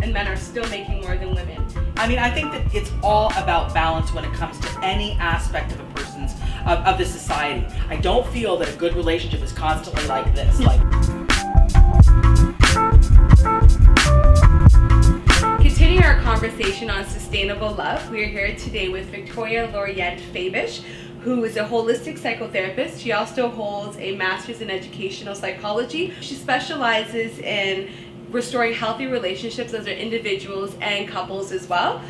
and men are still making more than women. I mean, I think that it's all about balance when it comes to any aspect of a person's, of the society. I don't feel that a good relationship is constantly like this. Continuing our conversation on sustainable love, we are here today with Victoria Lorient Faibish, who is a holistic psychotherapist. She also holds a master's in educational psychology. She specializes in restoring healthy relationships as individuals and couples as well.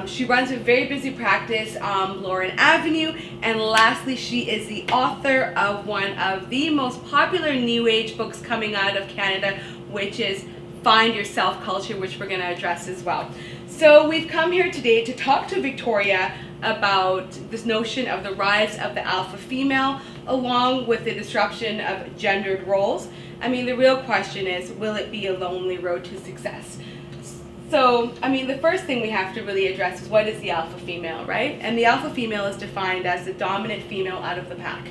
She runs a very busy practice on Lorient Avenue, and lastly, she is the author of one of the most popular New Age books coming out of Canada, which is Find Yourself Culture, which we're going to address as well. So we've come here today to talk to Victoria about this notion of the rise of the alpha female, along with the disruption of gendered roles. I mean, the real question is, will it be a lonely road to success? So, I mean, the first thing we have to really address is, what is the alpha female, right? And the alpha female is defined as the dominant female out of the pack.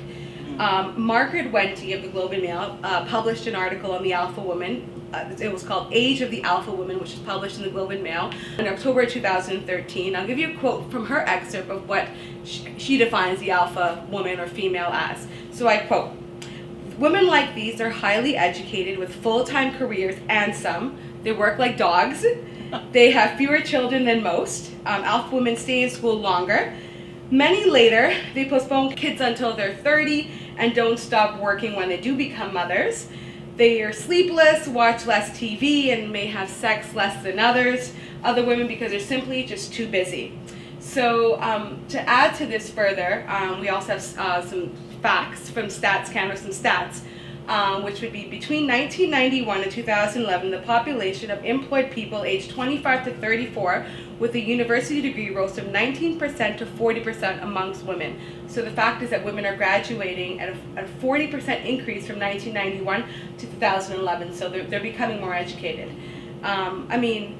Margaret Wente of the Globe and Mail published an article on the alpha woman. It was called Age of the Alpha Woman, which was published in the Globe and Mail in October 2013. I'll give you a quote from her excerpt of what she defines the alpha woman or female as. So I quote, "Women like these are highly educated with full-time careers and some. They work like dogs. They have fewer children than most. Alpha women stay in school longer. Many later, they postpone kids until they're 30 and don't stop working when they do become mothers. They are sleepless, watch less TV, and may have sex less than other women because they're simply just too busy." So to add to this further, we also have some facts from Stats Canada, some stats, which would be between 1991 and 2011, the population of employed people aged 25 to 34 with a university degree rose from 19% to 40% amongst women. So the fact is that women are graduating at a 40% increase from 1991 to 2011. So they're becoming more educated. I mean,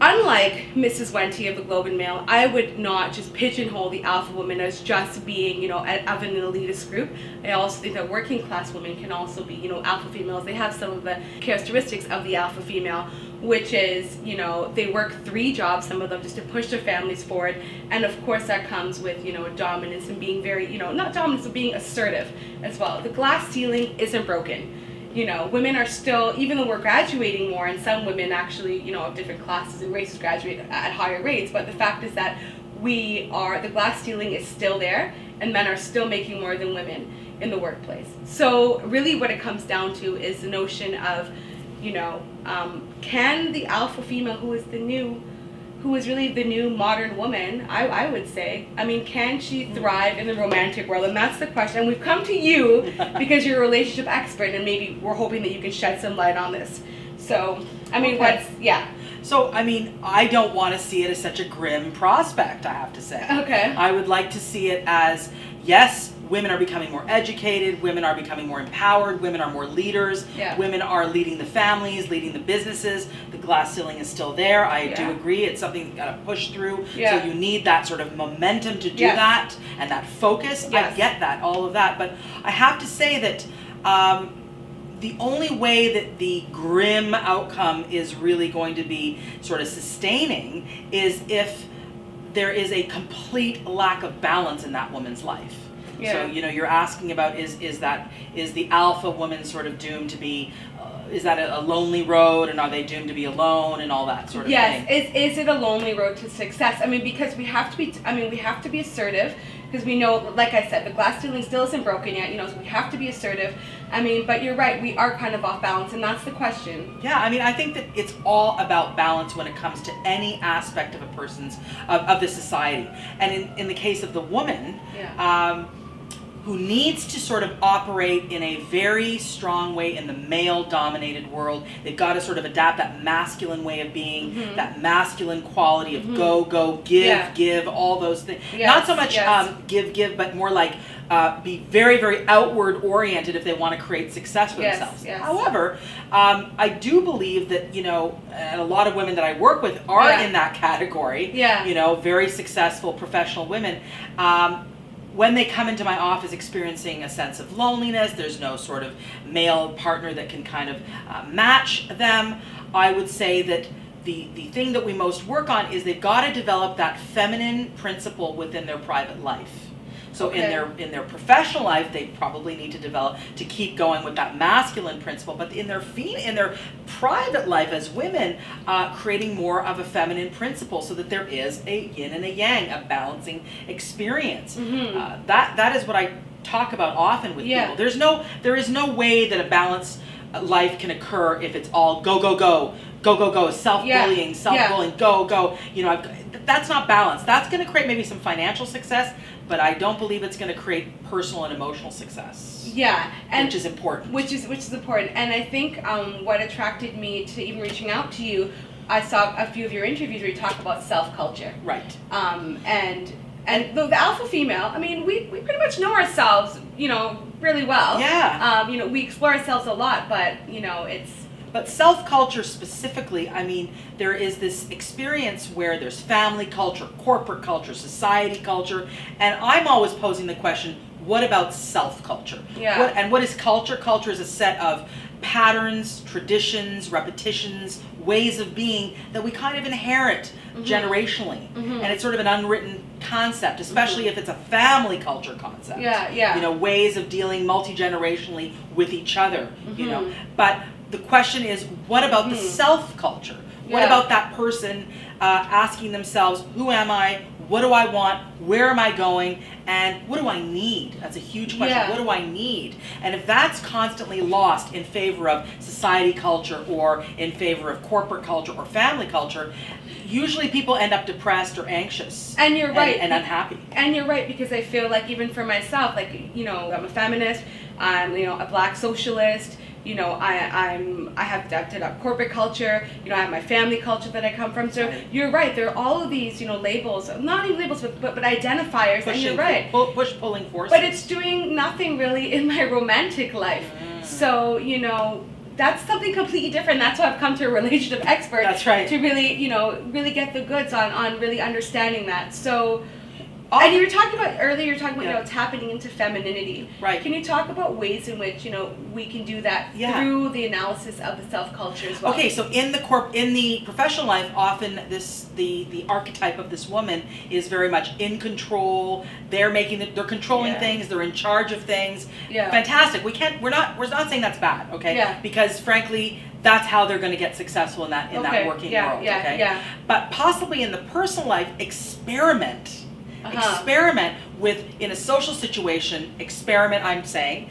unlike Mrs. Wente of the Globe and Mail, I would not just pigeonhole the alpha woman as just being, of an elitist group. I also think that working class women can also be, alpha females. They have some of the characteristics of the alpha female, which is, they work 3 jobs, some of them, just to push their families forward. And of course that comes with, dominance and being very, not dominance, but being assertive as well. The glass ceiling isn't broken. Women are still, even though we're graduating more, and some women actually, of different classes and races graduate at higher rates, but the fact is that the glass ceiling is still there, and men are still making more than women in the workplace. So really what it comes down to is the notion of, can the alpha female, who is really the new modern woman, I would say, can she thrive in the romantic world? And that's the question. And we've come to you because you're a relationship expert, and maybe we're hoping that you can shed some light on this. So, So, I don't want to see it as such a grim prospect, I have to say. Okay. I would like to see it as, yes, women are becoming more educated, women are becoming more empowered, women are more leaders, women are leading the families, leading the businesses. The glass ceiling is still there. I do agree. It's something you've got to push through. So you need that sort of momentum to do that, and that focus. I get that, all of that. But I have to say that the only way that the grim outcome is really going to be sort of sustaining is if there is a complete lack of balance in that woman's life. So, you're asking about is the alpha woman sort of doomed to be, is that a lonely road, and are they doomed to be alone and all that sort of thing? Yes, is it a lonely road to success? Because we have to be assertive, because we know, like I said, the glass ceiling still isn't broken yet, so we have to be assertive. But you're right, we are kind of off balance, and that's the question. Yeah, I think that it's all about balance when it comes to any aspect of a person's, of the society. And in the case of the woman, who needs to sort of operate in a very strong way in the male-dominated world. They've got to sort of adapt that masculine way of being, that masculine quality of go, give, all those things. Not so much give, but more like be very, very outward-oriented if they want to create success for themselves. However, I do believe that, and a lot of women that I work with are in that category, very successful professional women. when they come into my office experiencing a sense of loneliness, there's no sort of male partner that can kind of match them, I would say that the thing that we most work on is they've got to develop that feminine principle within their private life. So in their professional life, they probably need to develop to keep going with that masculine principle. But in their private life as women, creating more of a feminine principle, so that there is a yin and a yang, a balancing experience. That is what I talk about often with people. There is no way that a balanced life can occur if it's all go go go go go go, self-bullying, go. That's not balance. That's going to create maybe some financial success, but I don't believe it's going to create personal and emotional success. Yeah, and which is important. Which is important, and I think what attracted me to even reaching out to you, I saw a few of your interviews where you talk about self-culture. Right. And the alpha female, I mean, we pretty much know ourselves, really well. Yeah. We explore ourselves a lot, but it's. But self-culture specifically, I mean, there is this experience where there's family culture, corporate culture, society culture, and I'm always posing the question, what about self-culture? Yeah. What is culture? Culture is a set of patterns, traditions, repetitions, ways of being that we kind of inherit generationally. And it's sort of an unwritten concept, especially if it's a family culture concept. Yeah. Ways of dealing multi-generationally with each other, But the question is, what about the self-culture? What about that person asking themselves, who am I? What do I want? Where am I going? And what do I need? That's a huge question. Yeah. What do I need? And if that's constantly lost in favor of society culture or in favor of corporate culture or family culture, usually people end up depressed or anxious. And you're right. And unhappy. And you're right, because I feel like even for myself, like, I'm a feminist, I'm, a black socialist, I have adapted up corporate culture, I have my family culture that I come from. So you're right, there are all of these, labels, not even labels, but identifiers, and you're right. Pulling forces. But it's doing nothing really in my romantic life. So, that's something completely different. That's why I've come to a relationship expert. That's right. To really, really get the goods on really understanding that. So, and you were talking about earlier, tapping into femininity. Right. Can you talk about ways in which, we can do that through the analysis of the self-culture as well? Okay, so in the professional life, often the archetype of this woman is very much in control. They're controlling things. They're in charge of things. Yeah. Fantastic. We're not saying that's bad. Okay. Yeah. Because frankly, that's how they're going to get successful in that working world. Okay. Yeah. But possibly in the personal life, experiment with, in a social situation, I'm saying,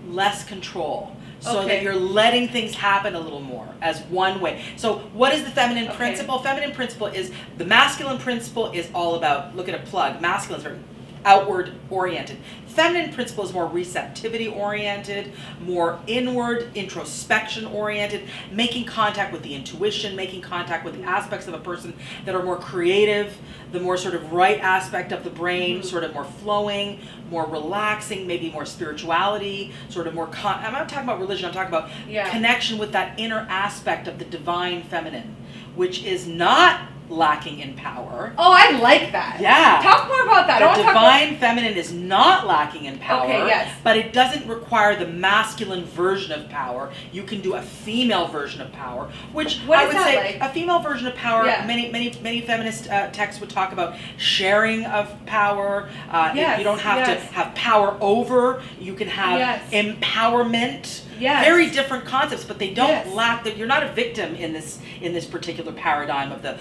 less control. So that you're letting things happen a little more as one way. So what is the feminine principle? Feminine principle is, the masculine principle is all about, look at a plug, masculine is very outward oriented. Feminine principle is more receptivity oriented, more inward introspection oriented, making contact with the intuition, making contact with the aspects of a person that are more creative, the more sort of right aspect of the brain, sort of more flowing, more relaxing, maybe more spirituality, sort of more, I'm not talking about religion, I'm talking about connection with that inner aspect of the divine feminine, which is not lacking in power. Oh, I like that. Yeah. Talk more about that. The divine feminine is not lacking in power. Okay, yes. But it doesn't require the masculine version of power. You can do a female version of power, which I would say a female version of power. Many feminist texts would talk about sharing of power. You don't have to have power over. You can have empowerment. Yes. Very different concepts, but they don't lack that. You're not a victim in this particular paradigm of the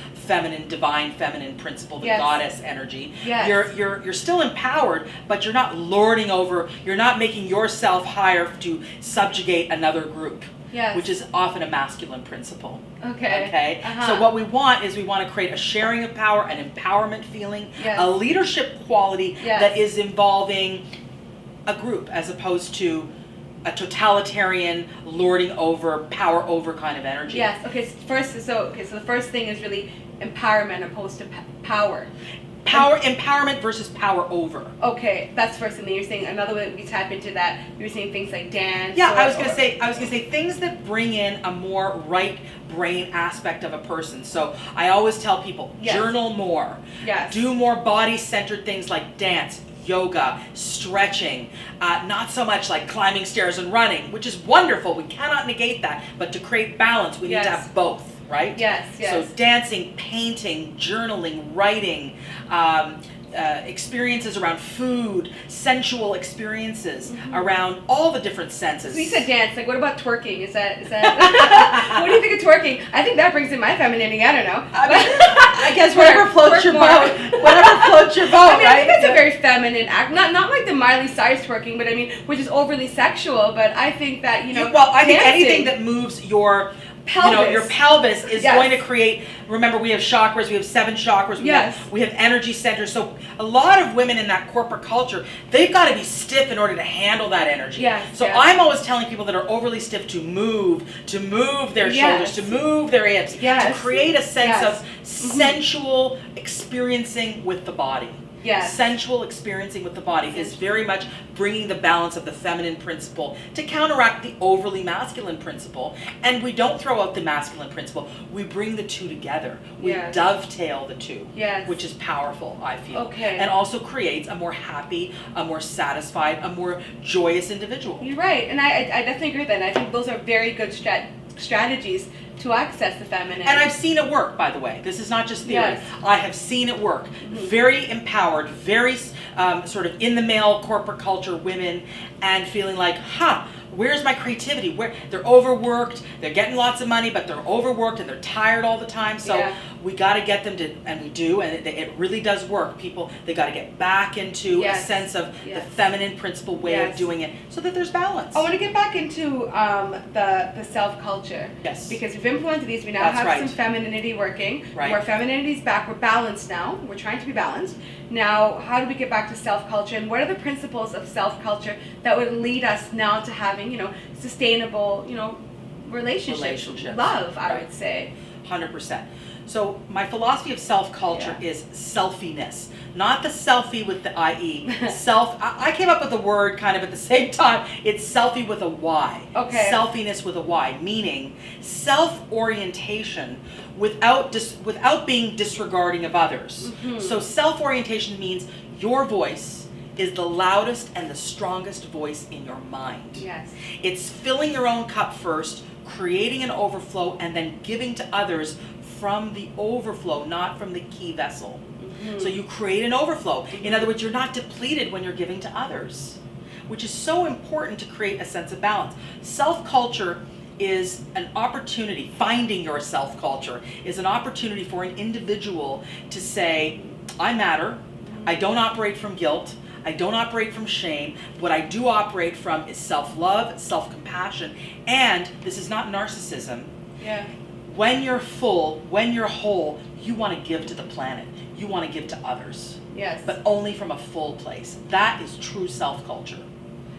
divine feminine principle, the goddess energy. Yes. You're still empowered, but you're not lording over. You're not making yourself higher to subjugate another group. Yes. Which is often a masculine principle. Okay. So what we want to create a sharing of power, an empowerment feeling, a leadership quality that is involving a group as opposed to a totalitarian, lording over, power over kind of energy. Yes. Okay. So the first thing is really empowerment opposed to power. Empowerment versus power over. Okay, that's first. And then you're saying another way that we tap into that. You're saying things like dance. Yeah, I was gonna say things that bring in a more right brain aspect of a person. So I always tell people, journal more. Yes. Do more body-centered things like dance, yoga, stretching, not so much like climbing stairs and running, which is wonderful. We cannot negate that. But to create balance, we need to have both, right? Yes, yes. So dancing, painting, journaling, writing, experiences around food, sensual experiences around all the different senses. So you said dance, like what about twerking? Is that what do you think of twerking? I think that brings in my femininity, I don't know. I guess whatever floats your boat. Whatever floats your boat, I mean, right? I think that's a very feminine act. Not like the Miley Cyrus twerking, but I mean, which is overly sexual, but I think that, well, I think dancing, anything that moves your pelvis. Your pelvis is going to create, remember we have chakras, we have 7 chakras, we have energy centers. So a lot of women in that corporate culture, they've got to be stiff in order to handle that energy. I'm always telling people that are overly stiff to move their shoulders, to move their hips, to create a sense of sensual experiencing with the body. Sensual experiencing with the body is very much bringing the balance of the feminine principle to counteract the overly masculine principle. And we don't throw out the masculine principle. We bring the two together. We dovetail the two, which is powerful, I feel. And also creates a more happy, a more satisfied, a more joyous individual. You're right. And I definitely agree with that. And I think those are very good strategies to access the feminine. And I've seen it work, by the way. This is not just theory. I have seen it work. Very empowered, very sort of in the male corporate culture women, and feeling like, where's my creativity? Where they're overworked, they're getting lots of money, but they're overworked and they're tired all the time. So we got to get them to, and we do, and it really does work. People, they got to get back into a sense of the feminine principle way of doing it, so that there's balance. I want to get back into the self culture. Because we've implemented these. We now have some femininity working. Our femininity's back. We're balanced now. We're trying to be balanced. Now, how do we get back to self culture? And what are the principles of self culture that would lead us now to having, sustainable, relationships. Love, I would say. 100%. So my philosophy of self-culture is selfiness. Not the selfie with the IE. I came up with the word kind of at the same time. It's selfie with a Y. Selfiness with a Y, meaning self-orientation without being disregarding of others. So self-orientation means your voice is the loudest and the strongest voice in your mind. It's filling your own cup first, creating an overflow, and then giving to others from the overflow, not from the key vessel. So you create an overflow. In other words, you're not depleted when you're giving to others, which is so important to create a sense of balance. Self-culture is an opportunity, finding your self-culture is an opportunity for an individual to say, I matter, I don't operate from guilt, I don't operate from shame. What I do operate from is self-love, self-compassion, and this is not narcissism. When you're full, when you're whole, you want to give to the planet. You want to give to others. But only from a full place. That is true self-culture.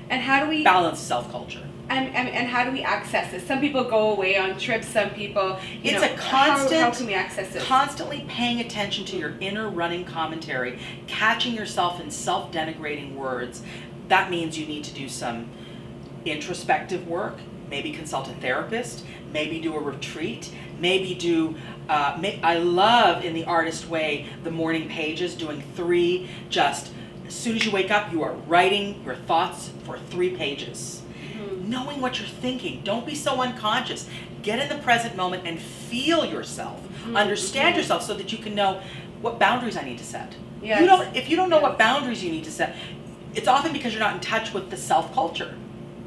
And how do we balance self-culture? And how do we access this? Some people go away on trips. Some people, it's a constant. How can we access this? Constantly paying attention to your inner running commentary, catching yourself in self-denigrating words. That means you need to do some introspective work. Maybe consult a therapist. Maybe do a retreat. Maybe do. I love in the artist way the morning pages, doing 3. Just as soon as you wake up, you are writing your thoughts for 3 pages. Knowing what you're thinking. Don't be so unconscious. Get in the present moment and feel yourself. Understand yourself so that you can know what boundaries I need to set. If you don't know what boundaries you need to set, it's often because you're not in touch with the self-culture.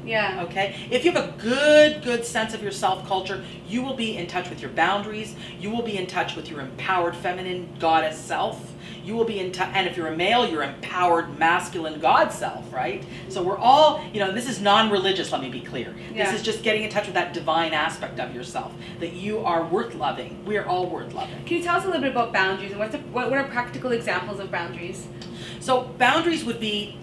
Okay? If you have a good sense of your self-culture, you will be in touch with your boundaries. You will be in touch with your empowered feminine goddess self. You will be in touch, and if you're a male, your empowered masculine God self, right? So we're all, this is non-religious, let me be clear. This is just getting in touch with that divine aspect of yourself, that you are worth loving. We are all worth loving. Can you tell us a little bit about boundaries, and what are practical examples of boundaries? So boundaries would be,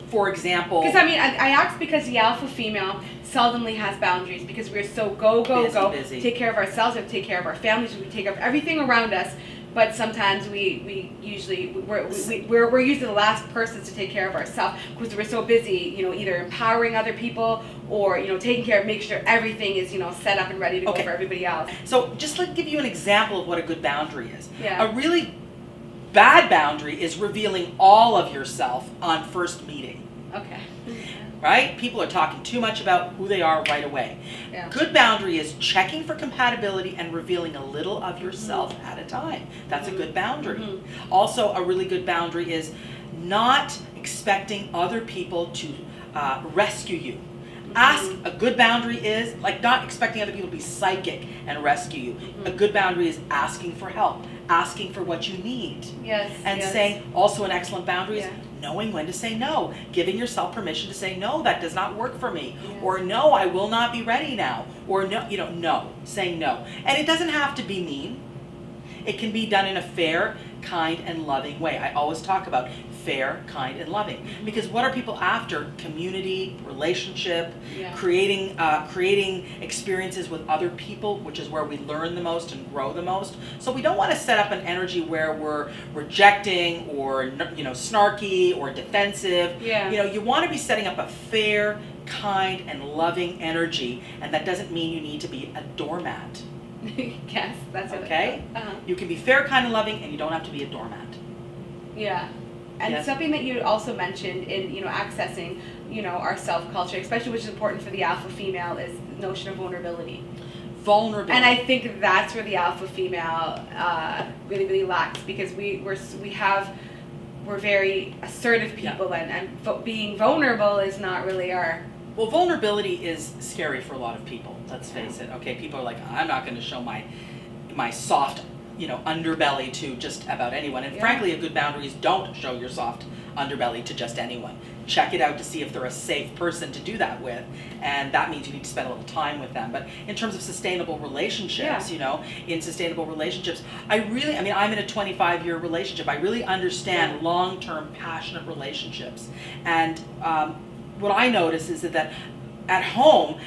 for example... Because I asked because the alpha female seldomly has boundaries because we're so go, busy. Take care of ourselves, we have to take care of our families, we take care of everything around us. But sometimes we're usually the last persons to take care of ourselves because we're so busy, either empowering other people or taking care of, make sure everything is set up and ready to go for everybody else. So just to give you an example of what a good boundary is. A really Bad boundary is revealing all of yourself on first meeting. Okay. Right? People are talking too much about who they are right away. Yeah. Good boundary is checking for compatibility and revealing a little of yourself at a time. That's a good boundary. Also, a really good boundary is not expecting other people to rescue you. Ask, a good boundary is like not expecting other people to be psychic and rescue you. A good boundary is asking for help, asking for what you need. Yes. And saying, also an excellent boundary is knowing when to say no, giving yourself permission to say, no, that does not work for me. Or no, I will not be ready now. Or no, no, saying no. And it doesn't have to be mean. It can be done in a fair, kind, and loving way. I always talk about fair, kind, and loving. Because what are people after? Community, relationship, creating experiences with other people, which is where we learn the most and grow the most. So we don't want to set up an energy where we're rejecting or snarky or defensive. You want to be setting up a fair, kind, and loving energy, and that doesn't mean you need to be a doormat. Yes, that's okay. You can be fair, kind, and loving, and you don't have to be a doormat. Yeah. And something that you also mentioned in accessing our self culture, especially which is important for the alpha female, is the notion of vulnerability. And I think that's where the alpha female really, really lacks, because we're very assertive people, and being vulnerable is not really our. Well, vulnerability is scary for a lot of people. Let's face it. Okay, people are like, I'm not going to show my soft, underbelly to just about anyone. And frankly, a good boundary is don't show your soft underbelly to just anyone. Check it out to see if they're a safe person to do that with, and that means you need to spend a little time with them. But in terms of sustainable relationships, in sustainable relationships, I'm in a 25-year relationship. I really understand long-term, passionate relationships. And what I notice is that at home,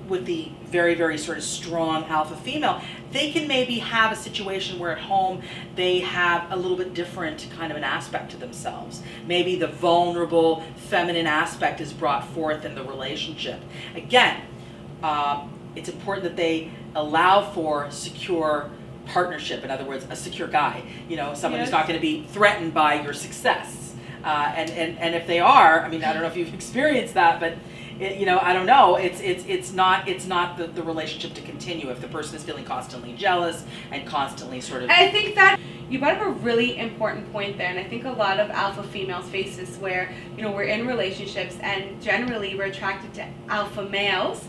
with the very, very sort of strong alpha female, they can maybe have a situation where at home they have a little bit different kind of an aspect to themselves. Maybe the vulnerable feminine aspect is brought forth in the relationship. Again, it's important that they allow for secure partnership. In other words, a secure guy. Someone who's not going to be threatened by your success. And if they are, I don't know if you've experienced that, but I don't know. It's not the relationship to continue if the person is feeling constantly jealous and constantly sort of. I think that you brought up a really important point there, and I think a lot of alpha females face this, where we're in relationships and generally we're attracted to alpha males.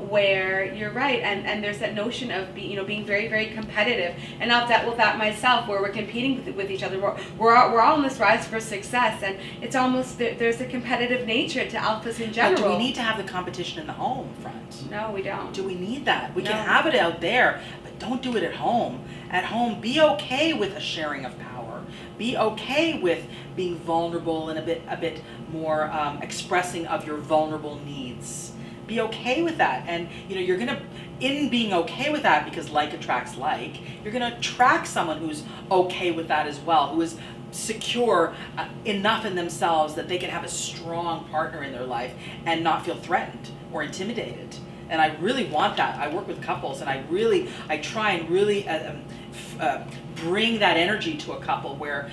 Where you're right, and there's that notion of being very, very competitive, and I've dealt with that myself, where we're competing with each other. We're all on this rise for success, and it's almost there's a competitive nature to alphas in general. But do we need to have the competition in the home front? No, we don't. Do we need that? We can have it out there, but don't do it at home. At home, be okay with a sharing of power. Be okay with being vulnerable and a bit more expressing of your vulnerable needs. Be okay with that, and you're gonna, in being okay with that, because like attracts like, you're gonna attract someone who's okay with that as well, who is secure enough in themselves that they can have a strong partner in their life and not feel threatened or intimidated. And I really want that. I work with couples, and I try and really bring that energy to a couple where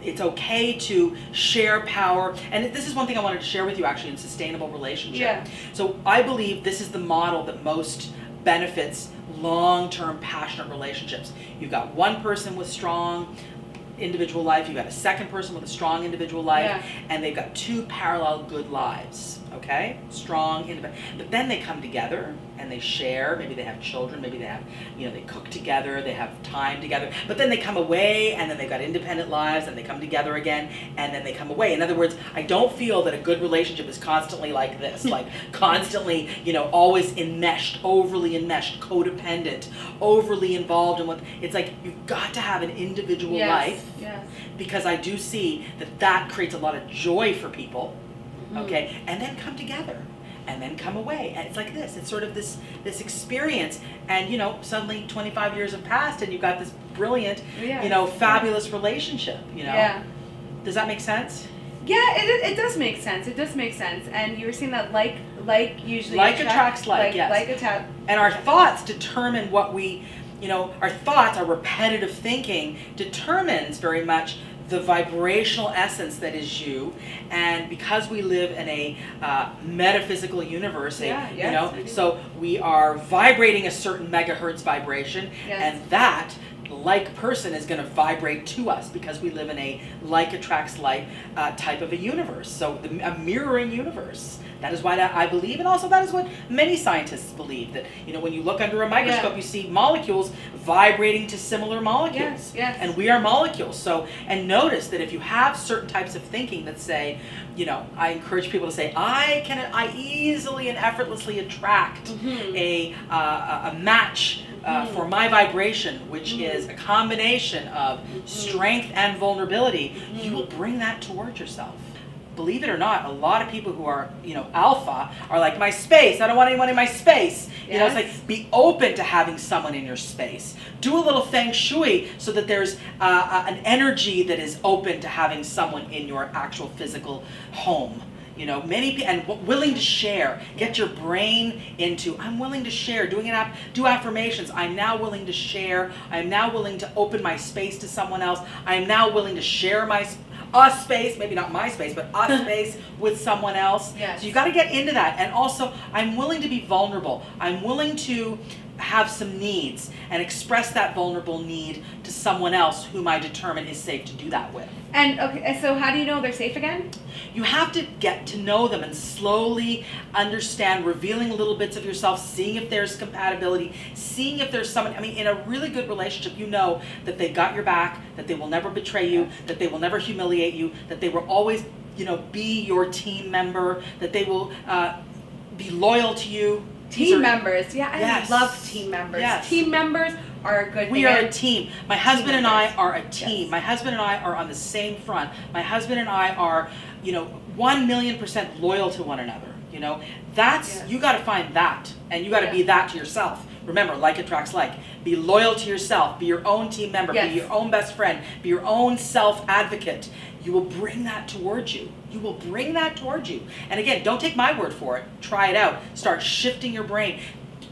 it's okay to share power. And this is one thing I wanted to share with you actually in sustainable relationship. So I believe this is the model that most benefits long-term passionate relationships. You've got one person with strong individual life, you've got a second person with a strong individual life, and they've got two parallel good lives. Okay, strong, independent. But then they come together and they share. Maybe they have children. Maybe they have, they cook together. They have time together. But then they come away, and then they've got independent lives, and they come together again, and then they come away. In other words, I don't feel that a good relationship is constantly like this, like constantly, always enmeshed, overly enmeshed, codependent, overly involved in what. It's like you've got to have an individual life, because I do see that creates a lot of joy for people. Okay, and then come together, and then come away, and it's like this. It's sort of this experience, and suddenly 25 years have passed, and you've got this brilliant, fabulous relationship. Does that make sense? Yeah, it does make sense. It does make sense, and you were saying that like usually like attracts like, yes. Like attracts. And our thoughts determine what we our thoughts, our repetitive thinking determines very much the vibrational essence that is you. And because we live in a metaphysical universe, so we are vibrating a certain megahertz vibration, and that like person is going to vibrate to us because we live in a like attracts like type of a universe. So a mirroring universe. That is why I believe, and also that is what many scientists believe, that when you look under a microscope, you see molecules vibrating to similar molecules. And we are molecules. So, and notice that if you have certain types of thinking that say, I encourage people to say, I easily and effortlessly attract a match for my vibration, which is a combination of strength and vulnerability, you will bring that towards yourself. Believe it or not, a lot of people who are, alpha are like, my space, I don't want anyone in my space. It's like, be open to having someone in your space. Do a little feng shui so that there's an energy that is open to having someone in your actual physical home. Many people, and willing to share. Get your brain into, I'm willing to share, do affirmations. I'm now willing to share. I'm now willing to open my space to someone else. I'm now willing to share a space, maybe not my space, but a space with someone else. So you got to get into that. And also, I'm willing to be vulnerable. I'm willing to have some needs and express that vulnerable need to someone else whom I determine is safe to do that with. And okay, so how do you know they're safe again? You have to get to know them and slowly understand, revealing little bits of yourself, seeing if there's compatibility, seeing if there's someone, in a really good relationship, that they got your back, that they will never betray you, that they will never humiliate you, that they will always, be your team member, that they will be loyal to you. Team members, I love team members. Team members are a good thing. We are a team. My husband and I are a team. My husband and I are on the same front. My husband and I are, 1,000,000% loyal to one another. That's, you got to find that, and you got to be that to yourself. Remember, like attracts like. Be loyal to yourself. Be your own team member. Be your own best friend. Be your own self-advocate. You will bring that towards you. You will bring that towards you. And again, don't take my word for it. Try it out. Start shifting your brain.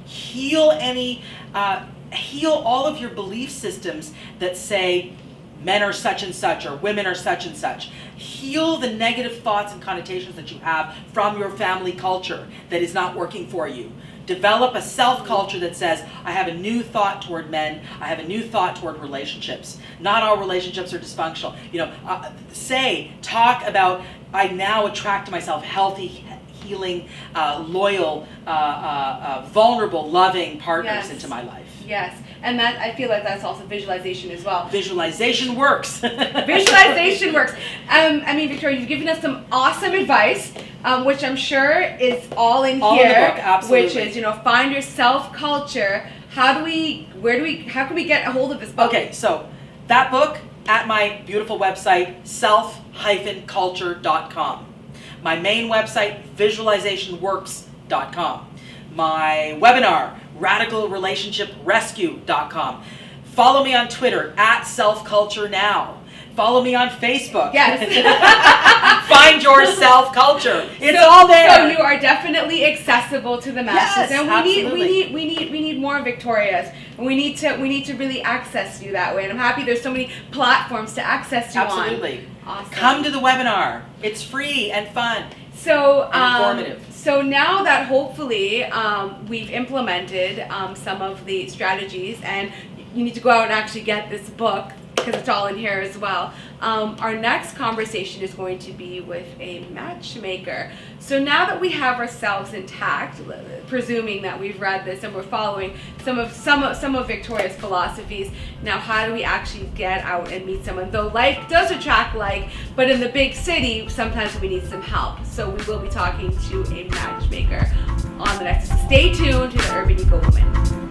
Heal all of your belief systems that say men are such and such or women are such and such. Heal the negative thoughts and connotations that you have from your family culture that is not working for you. Develop a self-culture that says, I have a new thought toward men. I have a new thought toward relationships. Not all relationships are dysfunctional. Talk about, I now attract to myself healthy, healing, loyal, vulnerable, loving partners into my life. Yes, and that, I feel like that's also visualization as well. Visualization works. Visualization works. Victoria, you've given us some awesome advice, which I'm sure is all in all here. In the book, absolutely. Which is, find your self-culture. How can we get a hold of this book? Okay, so that book at my beautiful website, self-culture.com. My main website, visualizationworks.com. My webinar, radicalrelationshiprescue.com. Follow me on Twitter @selfculturenow. Follow me on Facebook. Yes. Find your self-culture. It's all there. So you are definitely accessible to the masses, yes, and absolutely. we need more Victorias. We need to really access you that way. And I'm happy there's so many platforms to access you absolutely. on. Awesome. Come to the webinar. It's free and fun. So and informative. So now that hopefully we've implemented some of the strategies, and you need to go out and actually get this book, because it's all in here as well. Our next conversation is going to be with a matchmaker. So now that we have ourselves intact, presuming that we've read this and we're following some of Victoria's philosophies, now how do we actually get out and meet someone? Though like does attract like, but in the big city, sometimes we need some help. So we will be talking to a matchmaker on the next. Stay tuned to the Urban Eco Woman.